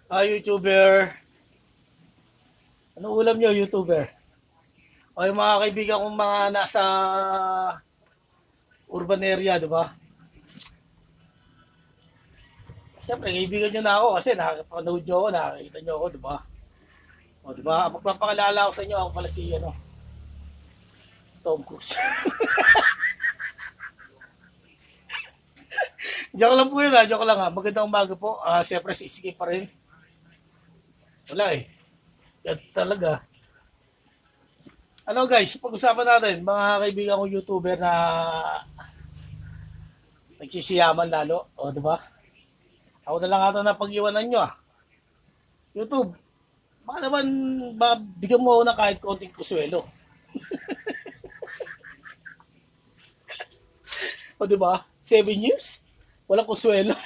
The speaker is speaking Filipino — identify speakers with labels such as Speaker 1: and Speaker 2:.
Speaker 1: YouTuber. Ano ulam nyo, YouTuber? O yung mga kaibigan kong mga nasa urban area, di ba? Siyempre, kaibigan nyo na ako kasi nakakapanood nyo ako, nakakita nyo ako, di ba? O, di ba? Magpapakilala ko sa inyo, ako pala si, Tom Cruise. Joke lang po yun, ha? Joke lang, ha? Magandang umaga po. Siyempre, sisiki pa rin. Wala eh. Yan talaga. Ano guys, pag-usapan natin, mga kaibigan kong YouTuber na nagsisiyaman lalo. O, di ba? Ako na lang ata na pag-iwanan nyo, ah. YouTube, baka naman bigyan mo ako ng kahit konting kuswelo. O, di ba? 7 years? Walang kuswelo.